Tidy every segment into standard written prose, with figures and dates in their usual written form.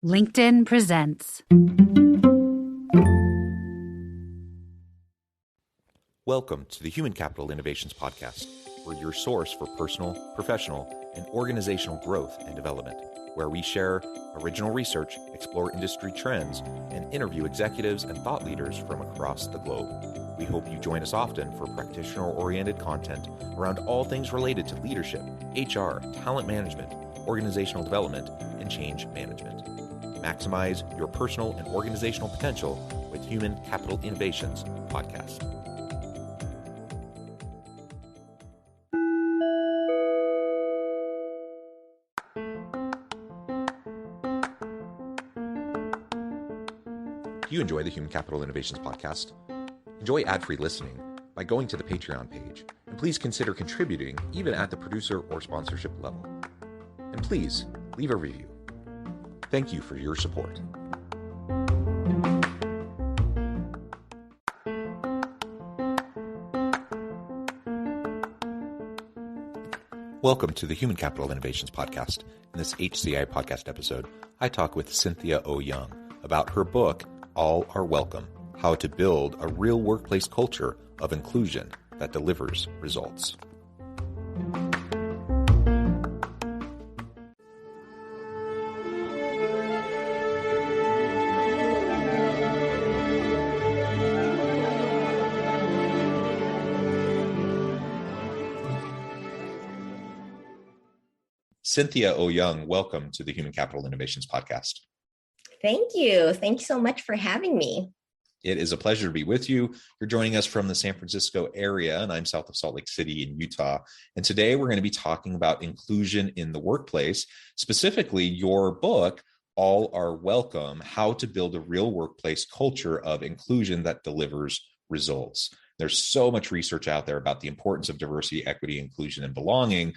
LinkedIn presents. Welcome to the Human Capital Innovations Podcast. We're your source for personal, professional, and organizational growth and development, where we share original research, explore industry trends, and interview executives and thought leaders from across the globe. We hope you join us often for practitioner-oriented content around all things related to leadership, HR, talent management, organizational development, and change management. Maximize your personal and organizational potential with Human Capital Innovations Podcast. Do you enjoy the Human Capital Innovations Podcast? Enjoy ad-free listening by going to the Patreon page, and please consider contributing even at the producer or sponsorship level. And please leave a review. Thank you for your support. Welcome to the Human Capital Innovations Podcast. In this HCI Podcast episode, I talk with Cynthia Owyoung about her book, All Are Welcome: How to Build a Real Workplace Culture of Inclusion that Delivers Results. Cynthia Owyoung, welcome to the Human Capital Innovations Podcast. Thank you. Thank you so much for having me. It is a pleasure to be with you. You're joining us from the San Francisco area, and I'm south of Salt Lake City in Utah. And today we're going to be talking about inclusion in the workplace, specifically your book, All Are Welcome: How to Build a Real Workplace Culture of Inclusion that Delivers Results. There's so much research out there about the importance of diversity, equity, inclusion, and belonging.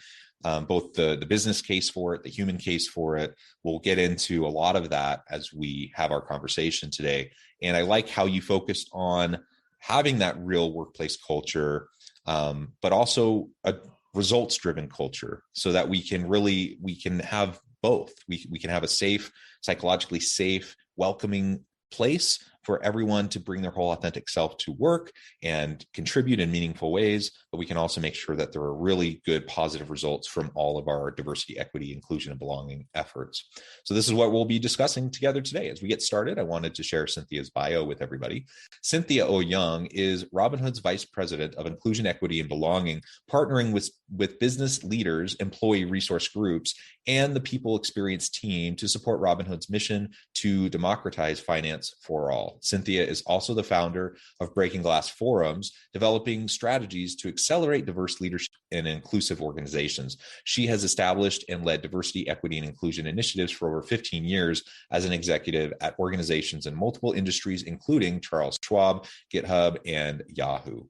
Both the business case for it, the human case for it. We'll get into a lot of that as we have our conversation today. And I like how you focused on having that real workplace culture, but also a results-driven culture, so that we can have both. We can have a safe, psychologically safe, welcoming place for everyone to bring their whole authentic self to work and contribute in meaningful ways, but we can also make sure that there are really good positive results from all of our diversity, equity, inclusion, and belonging efforts. So this is what we'll be discussing together today. As we get started, I wanted to share Cynthia's bio with everybody. Cynthia Owyoung is Robinhood's Vice President of Inclusion, Equity, and Belonging, partnering with business leaders, employee resource groups, and the people experience team to support Robinhood's mission to democratize finance for all. Cynthia is also the founder of Breaking Glass Forums, developing strategies to accelerate diverse leadership in inclusive organizations. She has established and led diversity, equity, and inclusion initiatives for over 15 years as an executive at organizations in multiple industries, including Charles Schwab, GitHub, and Yahoo.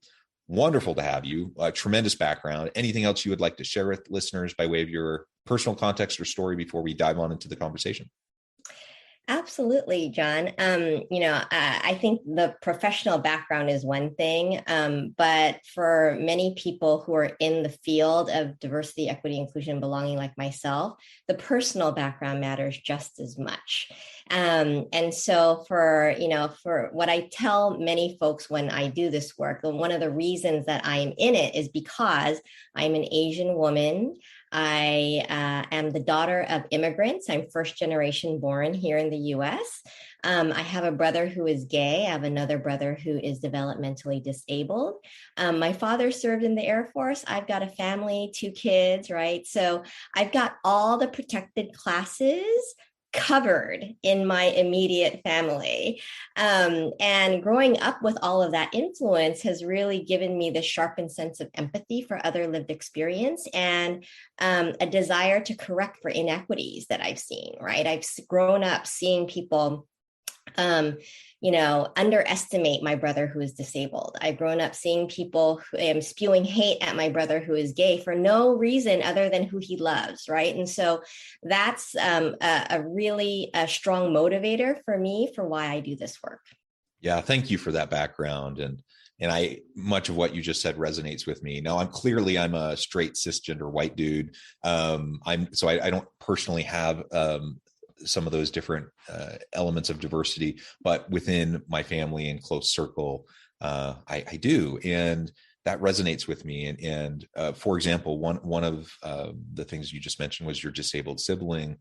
Wonderful to have you. A tremendous background. Anything else you would like to share with listeners by way of your personal context or story before we dive on into the conversation? Absolutely, John. I think the professional background is one thing, but for many people who are in the field of diversity, equity, inclusion, and belonging like myself, the personal background matters just as much. And so for what I tell many folks when I do this work, one of the reasons that I am in it is because I'm an Asian woman. I am the daughter of immigrants. I'm first generation born here in the US. I have a brother who is gay. I have another brother who is developmentally disabled. My father served in the Air Force. I've got a family, 2 kids, right? So I've got all the protected classes covered in my immediate family. And growing up with all of that influence has really given me the sharpened sense of empathy for other lived experience and a desire to correct for inequities that I've seen, right? I've grown up seeing people underestimate my brother who is disabled. I've grown up seeing people spewing hate at my brother who is gay for no reason other than who he loves, right? And so that's a really strong motivator for me for why I do this work. Yeah, thank you for that background. And much of what you just said resonates with me. Now, I'm a straight cisgender white dude. I don't personally have some of those different elements of diversity, but within my family and close circle, I do. And that resonates with me. And for example, one of the things you just mentioned was your disabled sibling.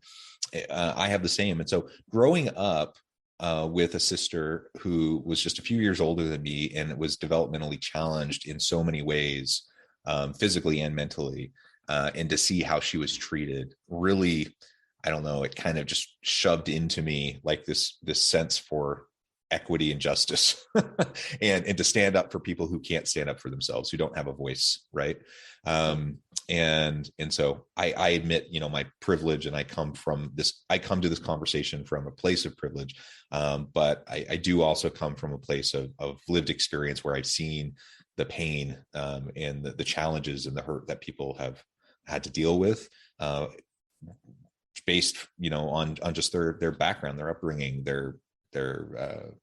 I have the same. And so growing up with a sister who was just a few years older than me and was developmentally challenged in so many ways, physically and mentally, and to see how she was treated, really, I don't know, it kind of just shoved into me like this sense for equity and justice and to stand up for people who can't stand up for themselves, who don't have a voice. Right. And so I admit, my privilege, and I come to this conversation from a place of privilege. But I do also come from a place of lived experience where I've seen the pain and the challenges and the hurt that people have had to deal with, based, on just their background, their upbringing, their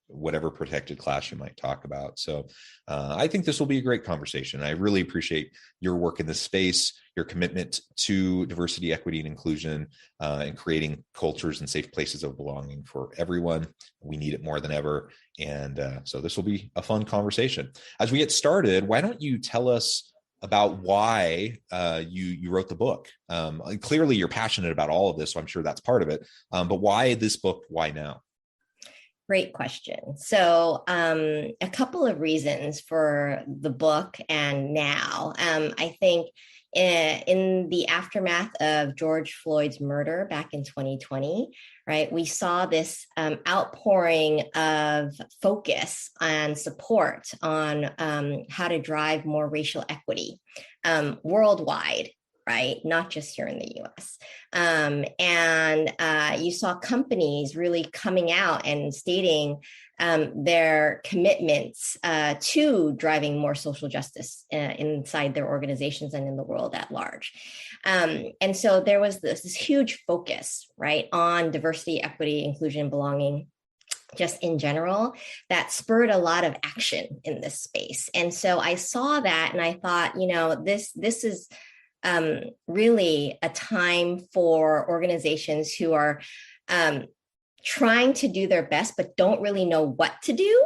whatever protected class you might talk about. So I think this will be a great conversation. I really appreciate your work in this space, your commitment to diversity, equity, and inclusion, and creating cultures and safe places of belonging for everyone. We need it more than ever. And so this will be a fun conversation. As we get started, why don't you tell us about why you wrote the book? Clearly you're passionate about all of this, so I'm sure that's part of it. But why this book? Why now? Great question. So a couple of reasons for the book and now. I think in the aftermath of George Floyd's murder back in 2020, right, we saw this outpouring of focus and support on how to drive more racial equity worldwide. Right? Not just here in the US. And you saw companies really coming out and stating their commitments to driving more social justice inside their organizations and in the world at large. And so there was this huge focus, right, on diversity, equity, inclusion, belonging, just in general, that spurred a lot of action in this space. And so I saw that and I thought, this is really a time for organizations who are trying to do their best, but don't really know what to do,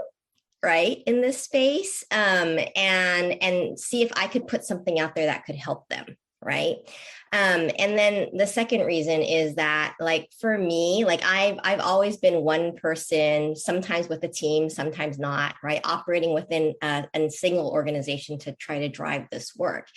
right, in this space, and see if I could put something out there that could help them, right? And then the second reason is that, like, for me, like I've always been one person, sometimes with a team, sometimes not, right? Operating within a single organization to try to drive this work.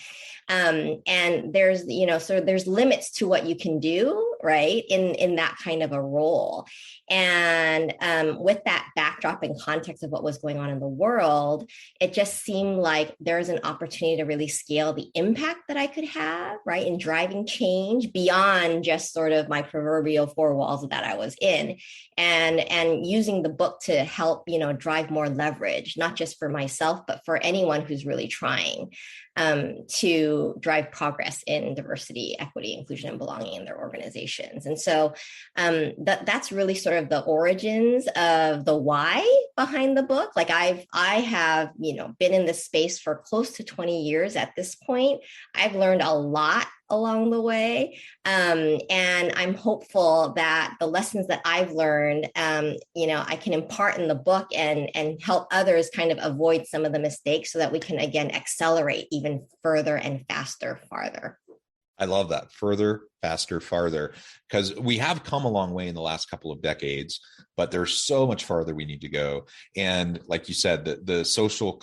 And there's, so there's limits to what you can do, right, in that kind of a role. And with that backdrop and context of what was going on in the world, it just seemed like there's an opportunity to really scale the impact that I could have, right, in driving change beyond just sort of my proverbial four walls that I was in, and using the book to help, drive more leverage, not just for myself, but for anyone who's really trying to drive progress in diversity, equity, inclusion, and belonging in their organizations. And so that's really sort of the origins of the why behind the book. Like I have, been in this space for close to 20 years at this point. I've learned a lot along the way. And I'm hopeful that the lessons that I've learned, I can impart in the book and help others kind of avoid some of the mistakes so that we can, again, accelerate even further and faster, farther. I love that. Further, faster, farther, because we have come a long way in the last couple of decades, but there's so much farther we need to go. And like you said, the social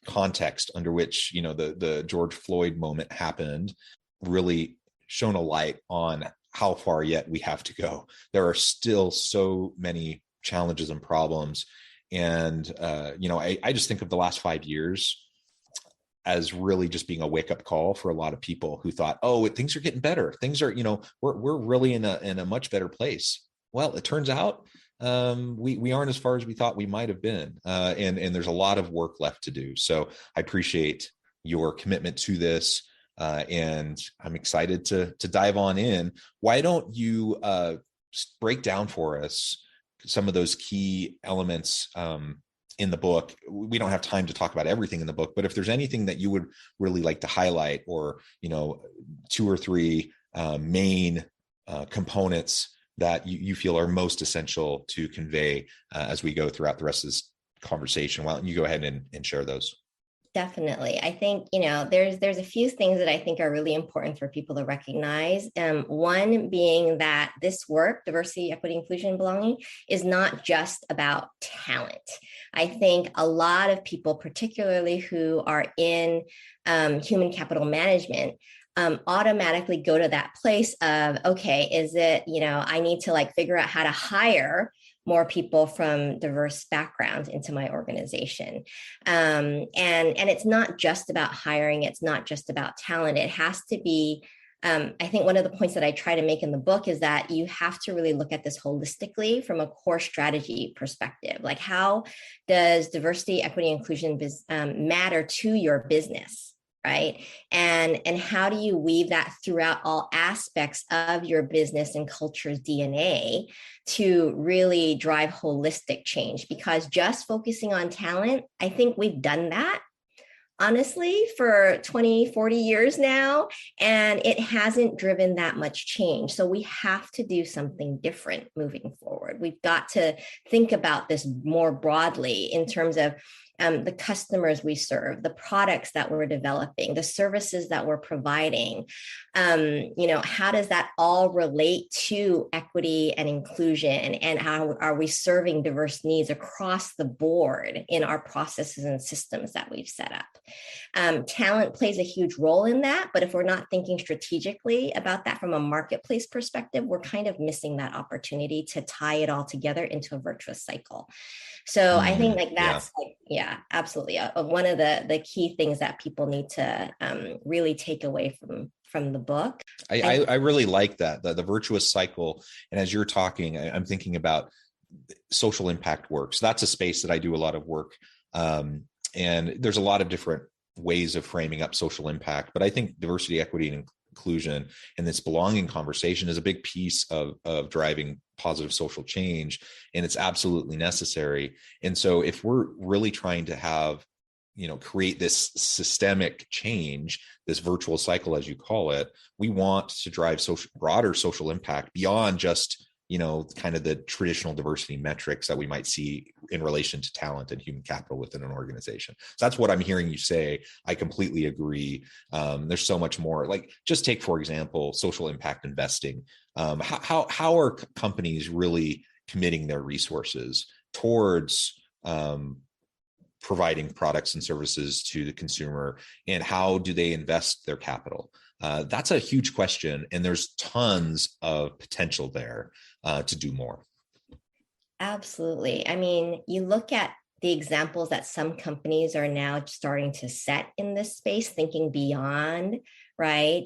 context under which, the George Floyd moment happened really shone a light on how far yet we have to go. There are still so many challenges and problems. And, I just think of the last 5 years as really just being a wake-up call for a lot of people who thought, oh, things are getting better. Things are, we're really in a much better place. Well, it turns out we aren't as far as we thought we might have been. And there's a lot of work left to do. So I appreciate your commitment to this. And I'm excited to dive on in. Why don't you break down for us some of those key elements in the book? We don't have time to talk about everything in the book, but if there's anything that you would really like to highlight, or, 2 or 3 main components that you feel are most essential to convey as we go throughout the rest of this conversation? Why don't you go ahead and share those? Definitely. I think, there's a few things that I think are really important for people to recognize. One being that this work, diversity, equity, inclusion, and belonging, is not just about talent. I think a lot of people, particularly who are in human capital management, automatically go to that place of, okay, is it, I need to figure out how to hire more people from diverse backgrounds into my organization. And it's not just about hiring. It's not just about talent. It has to be, I think one of the points that I try to make in the book is that you have to really look at this holistically from a core strategy perspective. Like, how does diversity, equity, inclusion matter to your business? Right. And how do you weave that throughout all aspects of your business and culture's DNA to really drive holistic change? Because just focusing on talent, I think we've done that, honestly, for 20, 40 years now, and it hasn't driven that much change. So we have to do something different moving forward. We've got to think about this more broadly in terms of the customers we serve, the products that we're developing, the services that we're providing. How does that all relate to equity and inclusion, and how are we serving diverse needs across the board in our processes and systems that we've set up? Talent plays a huge role in that, but if we're not thinking strategically about that from a marketplace perspective, we're kind of missing that opportunity to tie it all together into a virtuous cycle. So I think that's absolutely one of the key things that people need to really take away from the book. I really like that, the virtuous cycle. And as you're talking, I'm thinking about social impact work. So that's a space that I do a lot of work. And there's a lot of different ways of framing up social impact, but I think diversity, equity, and inclusion and this belonging conversation is a big piece of driving positive social change, and it's absolutely necessary. And so if we're really trying to have, create this systemic change, this virtual cycle, as you call it, we want to drive broader social impact beyond just, kind of the traditional diversity metrics that we might see in relation to talent and human capital within an organization. So that's what I'm hearing you say. I completely agree. There's so much more. Like, just take, for example, social impact investing. How are companies really committing their resources towards providing products and services to the consumer, and how do they invest their capital? That's a huge question, and there's tons of potential there to do more. Absolutely. I mean, you look at the examples that some companies are now starting to set in this space, thinking beyond, right,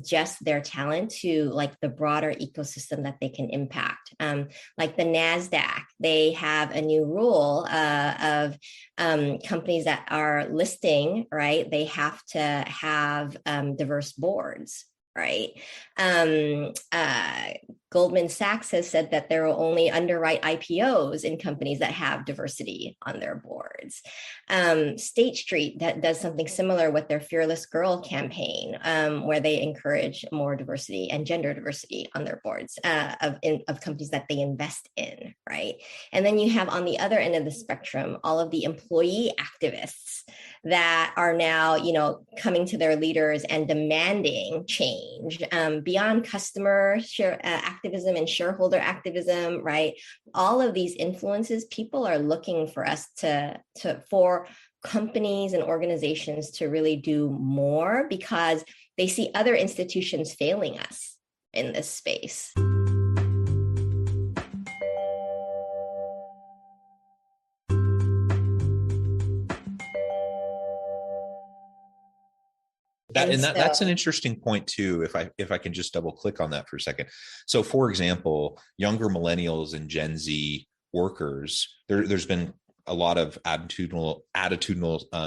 just their talent to the broader ecosystem that they can impact. Like the NASDAQ, they have a new rule of companies that are listing, right, they have to have diverse boards. Right. Goldman Sachs has said that they will only underwrite IPOs in companies that have diversity on their boards. State Street that does something similar with their Fearless Girl campaign, where they encourage more diversity and gender diversity on their boards of companies that they invest in. Right. And then you have on the other end of the spectrum, all of the employee activists that are now, coming to their leaders and demanding change beyond customer activism and shareholder activism, right? All of these influences, people are looking for us for companies and organizations to really do more because they see other institutions failing us in this space. That's an interesting point too. If I can just double click on that for a second. So, for example, younger millennials and Gen Z workers, there's been a lot of attitudinal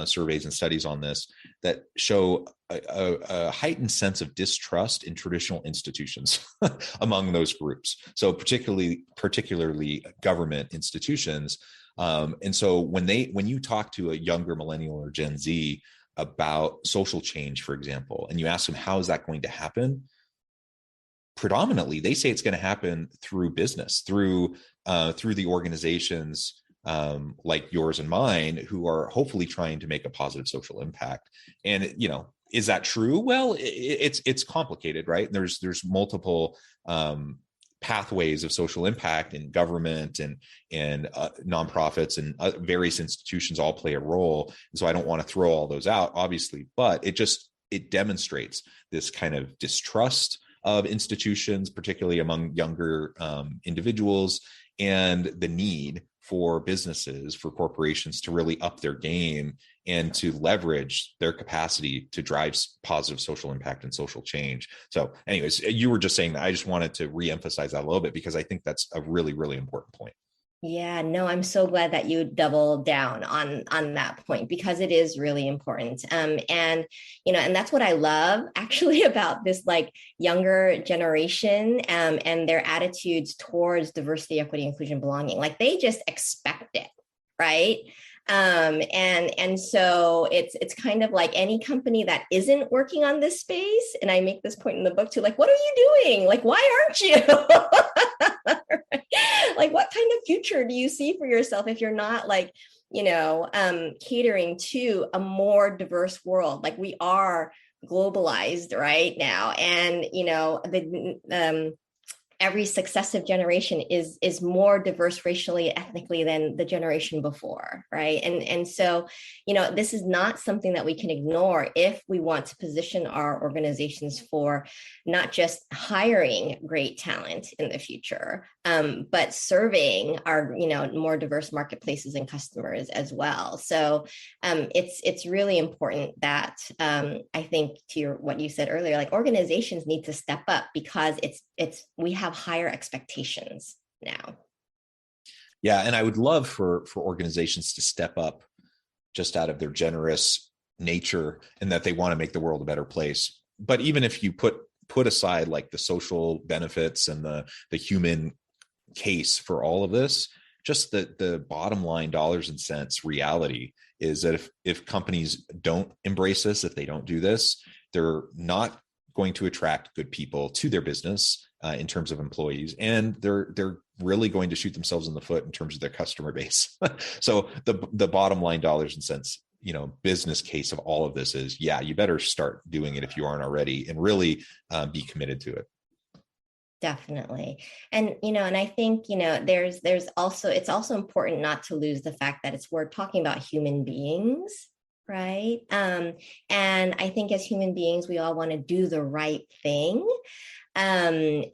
surveys and studies on this that show a heightened sense of distrust in traditional institutions among those groups. So particularly government institutions. And so when you talk to a younger millennial or Gen Z about social change, for example, and you ask them, how is that going to happen? predominantly, they say it's going to happen through business, through the organizations like yours and mine, who are hopefully trying to make a positive social impact. And, is that true? Well, it's complicated, right? There's multiple pathways of social impact in government and nonprofits and various institutions all play a role. And so I don't want to throw all those out, obviously, but it demonstrates this kind of distrust of institutions, particularly among younger individuals, and the need for businesses, for corporations to really up their game and to leverage their capacity to drive positive social impact and social change. So anyways, you were just saying that. I just wanted to reemphasize that a little bit because I think that's a really, really important point. Yeah, no, I'm so glad that you doubled down on that point because it is really important. And that's what I love actually about this like younger generation and their attitudes towards diversity, equity, inclusion, belonging. Like they just expect it, right? And so it's kind of like any company that isn't working on this space. And I make this point in the book too, like, what are you doing? Like, why aren't you? Like, what kind of future do you see for yourself if you're not like, catering to a more diverse world? Like we are globalized right now. And, every successive generation is more diverse racially, ethnically than the generation before, right? And so, this is not something that we can ignore if we want to position our organizations for not just hiring great talent in the future, but serving our, more diverse marketplaces and customers as well. So it's really important that I think to what you said earlier, like organizations need to step up because we have higher expectations now. Yeah. And I would love for organizations to step up just out of their generous nature and that they want to make the world a better place. But even if you put aside like the social benefits and the human case for all of this, just the bottom line dollars and cents reality is that if companies don't embrace this, if they don't do this, they're not going to attract good people to their business in terms of employees, and they're really going to shoot themselves in the foot in terms of their customer base. So the bottom line dollars and cents, business case of all of this is, yeah, you better start doing it if you aren't already, and really be committed to it. Definitely. And, and I think, it's also important not to lose the fact that we're talking about human beings, right? And I think as human beings, we all want to do the right thing. And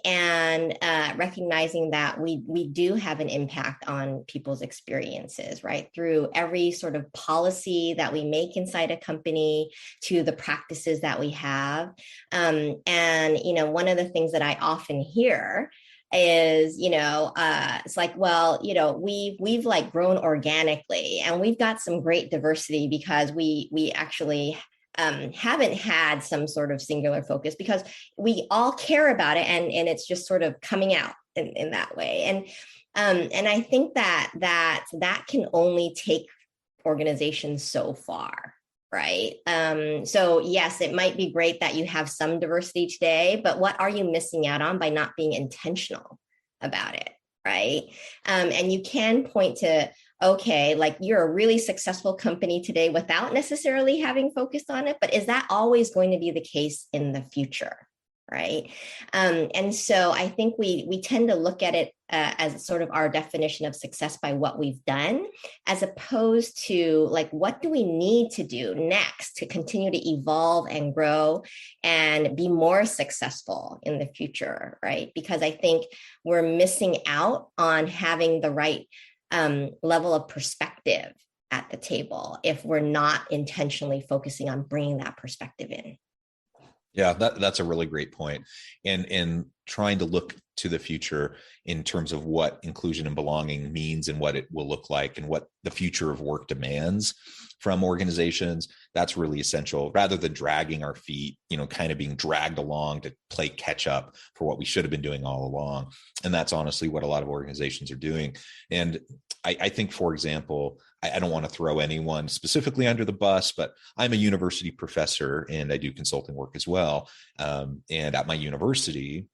recognizing that we do have an impact on people's experiences, right? Through every sort of policy that we make inside a company to the practices that we have. And, one of the things that I often hear is, it's like, well, we've like grown organically and we've got some great diversity because we actually haven't had some sort of singular focus because we all care about it and it's just sort of coming out in that way. And I think that can only take organizations so far, right? So yes, it might be great that you have some diversity today, but what are you missing out on by not being intentional about it, right? And you can point to, okay, like you're a really successful company today without necessarily having focused on it, but is that always going to be the case in the future, right? And so I think we tend to look at it as sort of our definition of success by what we've done, as opposed to like, what do we need to do next to continue to evolve and grow and be more successful in the future, right? Because I think we're missing out on having the right level of perspective at the table if we're not intentionally focusing on bringing that perspective in. Yeah, that's a really great point. And trying to look to the future in terms of what inclusion and belonging means and what it will look like and what the future of work demands from organizations, that's really essential, rather than dragging our feet, kind of being dragged along to play catch up for what we should have been doing all along. And that's honestly what a lot of organizations are doing. And I think, for example, I don't want to throw anyone specifically under the bus, but I'm a university professor and I do consulting work as well. And at my university,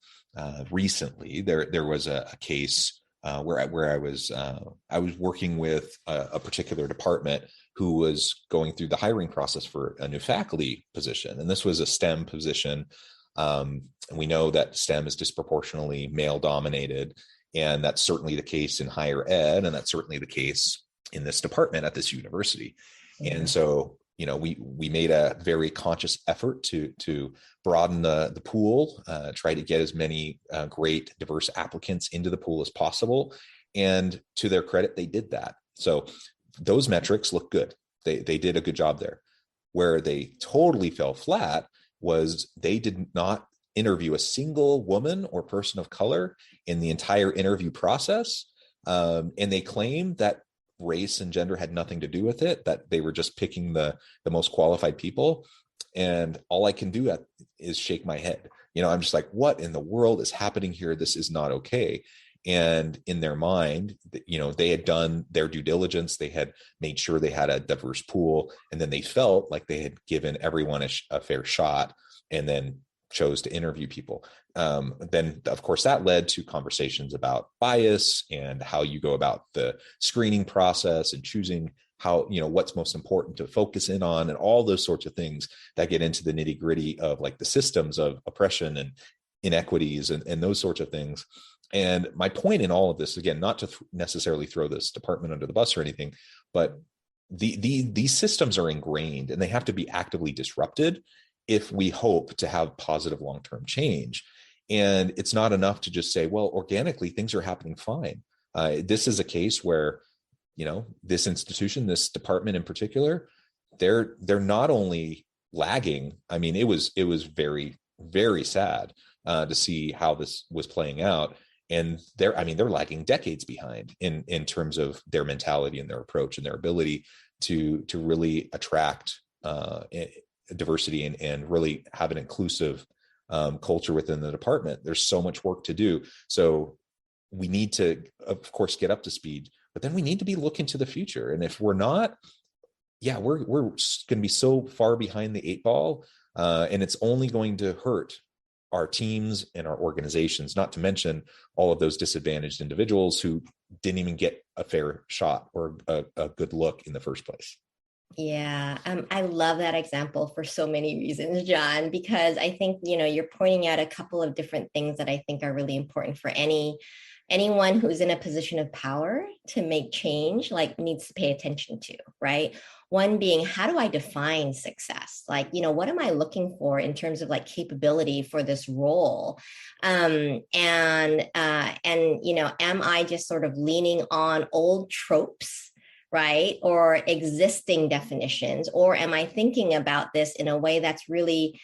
recently. There was a case where I was working with a particular department who was going through the hiring process for a new faculty position, and this was a STEM position. And we know that STEM is disproportionately male dominated, and that's certainly the case in higher ed, and that's certainly the case in this department at this university. Mm-hmm. And so, we made a very conscious effort to broaden the pool, try to get as many great diverse applicants into the pool as possible. And to their credit, they did that. So those metrics look good. They did a good job there. Where they totally fell flat was they did not interview a single woman or person of color in the entire interview process. And they claimed that race and gender had nothing to do with it, that they were just picking the most qualified people. And all I can do is shake my head. I'm just like, what in the world is happening here? This is not okay. And in their mind, they had done their due diligence. They had made sure they had a diverse pool. And then they felt like they had given everyone a fair shot, and then chose to interview people. Then, of course, that led to conversations about bias and how you go about the screening process and choosing how, what's most important to focus in on, and all those sorts of things that get into the nitty gritty of like the systems of oppression and inequities and those sorts of things. And my point in all of this, again, not to necessarily throw this department under the bus or anything, but these systems are ingrained and they have to be actively disrupted if we hope to have positive long-term change. And it's not enough to just say, well, organically, things are happening fine. This is a case where, this institution, this department in particular, they're not only lagging. I mean, it was very, very sad to see how this was playing out. And they're lagging decades behind in terms of their mentality and their approach and their ability to really attract diversity and really have an inclusive culture within the department. There's so much work to do. So we need to, of course, get up to speed, but then we need to be looking to the future. And if we're not, we're going to be so far behind the 8 ball, and it's only going to hurt our teams and our organizations, not to mention all of those disadvantaged individuals who didn't even get a fair shot or a good look in the first place. Yeah, I love that example for so many reasons, John, because I think, you're pointing out a couple of different things that I think are really important for anyone who's in a position of power to make change, like needs to pay attention to, right? One being, how do I define success? Like, what am I looking for in terms of like capability for this role? Am I just sort of leaning on old tropes, right? Or existing definitions, or am I thinking about this in a way that's really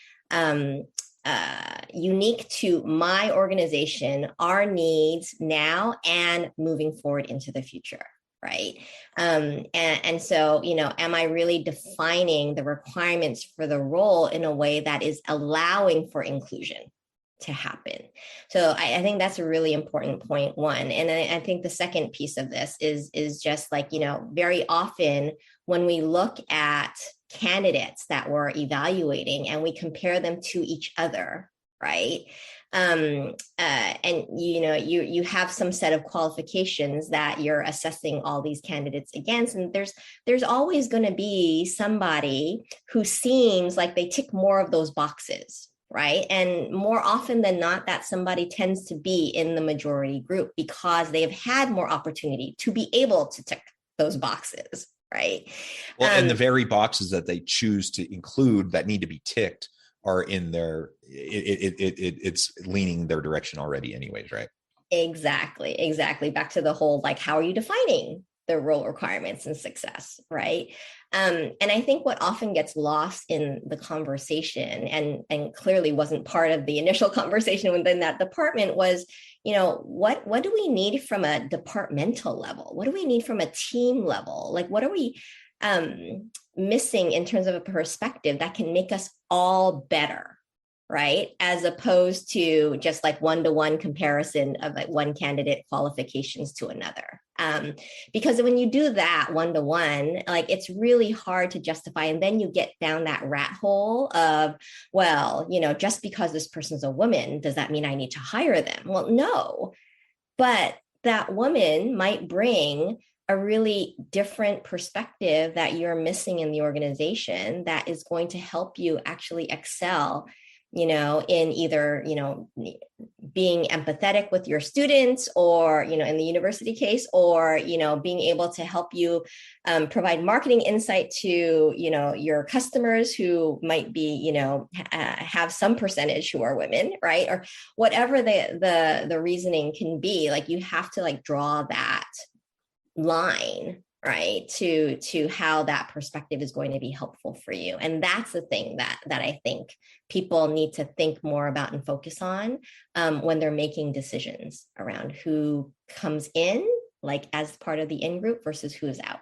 unique to my organization, our needs now and moving forward into the future, right? And so, am I really defining the requirements for the role in a way that is allowing for inclusion to happen? So I think that's a really important point, one. And I think the second piece of this is just like, very often when we look at candidates that we're evaluating and we compare them to each other, right? And you have some set of qualifications that you're assessing all these candidates against, and there's always going to be somebody who seems like they tick more of those boxes, right? And more often than not, that somebody tends to be in the majority group because they've had more opportunity to be able to tick those boxes, right? Well, and the very boxes that they choose to include that need to be ticked are in their, it's leaning their direction already anyways, right? Exactly. Back to the whole, like, how are you defining the role requirements and success, right? And I think what often gets lost in the conversation and clearly wasn't part of the initial conversation within that department was, what do we need from a departmental level? What do we need from a team level? Like, what are we missing in terms of a perspective that can make us all better, right? As opposed to just like one-to-one comparison of like one candidate qualifications to another. Because when you do that one-to-one, like it's really hard to justify. And then you get down that rat hole of, well, just because this person's a woman, does that mean I need to hire them? Well, no, but that woman might bring a really different perspective that you're missing in the organization that is going to help you actually excel, in either, being empathetic with your students or, in the university case, or, being able to help you provide marketing insight to, your customers who might be, have some percentage who are women, right? Or whatever the reasoning can be, like you have to like draw that line, right, to how that perspective is going to be helpful for you. And that's the thing that I think people need to think more about and focus on when they're making decisions around who comes in, like as part of the in-group versus who is out.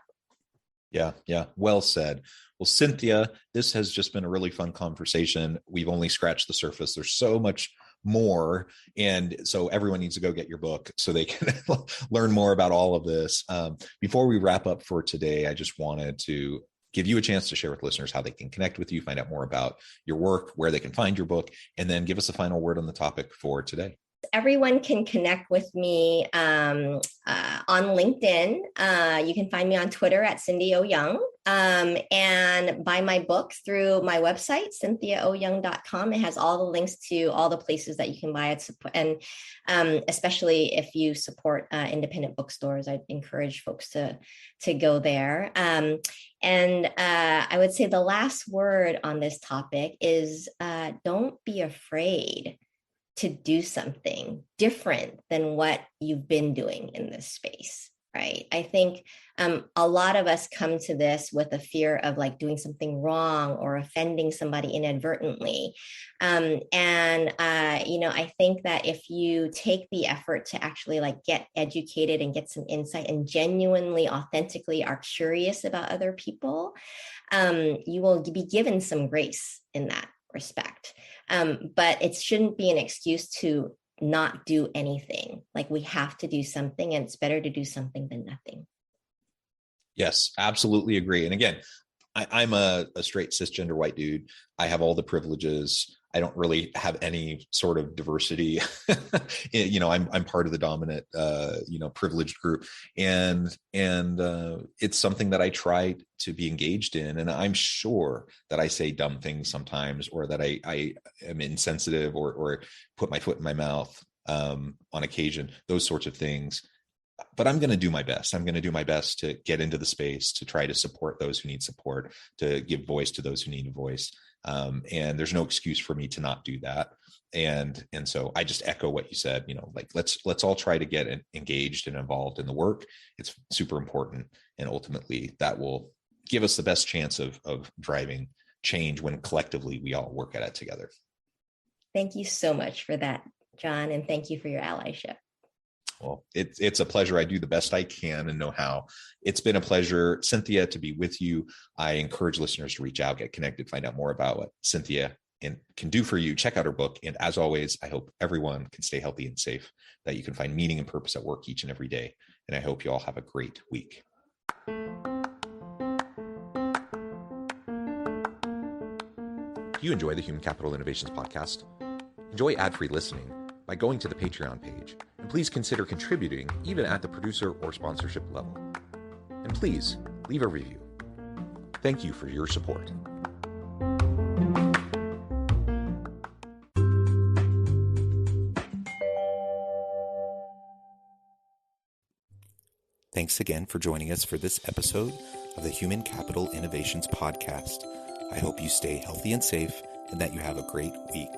Yeah. Well said. Well, Cynthia, this has just been a really fun conversation. We've only scratched the surface. There's so much more. And so everyone needs to go get your book so they can learn more about all of this. Before we wrap up for today, I just wanted to give you a chance to share with listeners how they can connect with you, find out more about your work, where they can find your book, and then give us a final word on the topic for today. Everyone can connect with me on LinkedIn. You can find me on Twitter at Cynthia Owyoung, and buy my book through my website, cynthiaowyoung.com. It has all the links to all the places that you can buy it. And especially if you support independent bookstores, I'd encourage folks to go there. And I would say the last word on this topic is don't be afraid to do something different than what you've been doing in this space, right? I think a lot of us come to this with a fear of like doing something wrong or offending somebody inadvertently. I think that if you take the effort to actually like get educated and get some insight and genuinely, authentically are curious about other people, you will be given some grace in that respect. But it shouldn't be an excuse to not do anything. Like we have to do something, and it's better to do something than nothing. Yes, absolutely agree. And again, I'm a straight cisgender white dude. I have all the privileges. I don't really have any sort of diversity. I'm part of the dominant, privileged group, and it's something that I try to be engaged in. And I'm sure that I say dumb things sometimes, or that I am insensitive, or put my foot in my mouth on occasion. Those sorts of things. But I'm going to do my best. I'm going to do my best to get into the space, to try to support those who need support, to give voice to those who need a voice. And there's no excuse for me to not do that. And so I just echo what you said, like let's all try to get engaged and involved in the work. It's super important. And ultimately that will give us the best chance of driving change when collectively we all work at it together. Thank you so much for that, John. And thank you for your allyship. Well, it's a pleasure. I do the best I can and know how. It's been a pleasure, Cynthia, to be with you. I encourage listeners to reach out, get connected, find out more about what Cynthia can do for you. Check out her book. And as always, I hope everyone can stay healthy and safe, that you can find meaning and purpose at work each and every day. And I hope you all have a great week. Do you enjoy the Human Capital Innovations podcast? Enjoy ad-free listening by going to the Patreon page, and please consider contributing even at the producer or sponsorship level. And please leave a review. Thank you for your support. Thanks again for joining us for this episode of the Human Capital Innovations podcast. I hope you stay healthy and safe, and that you have a great week.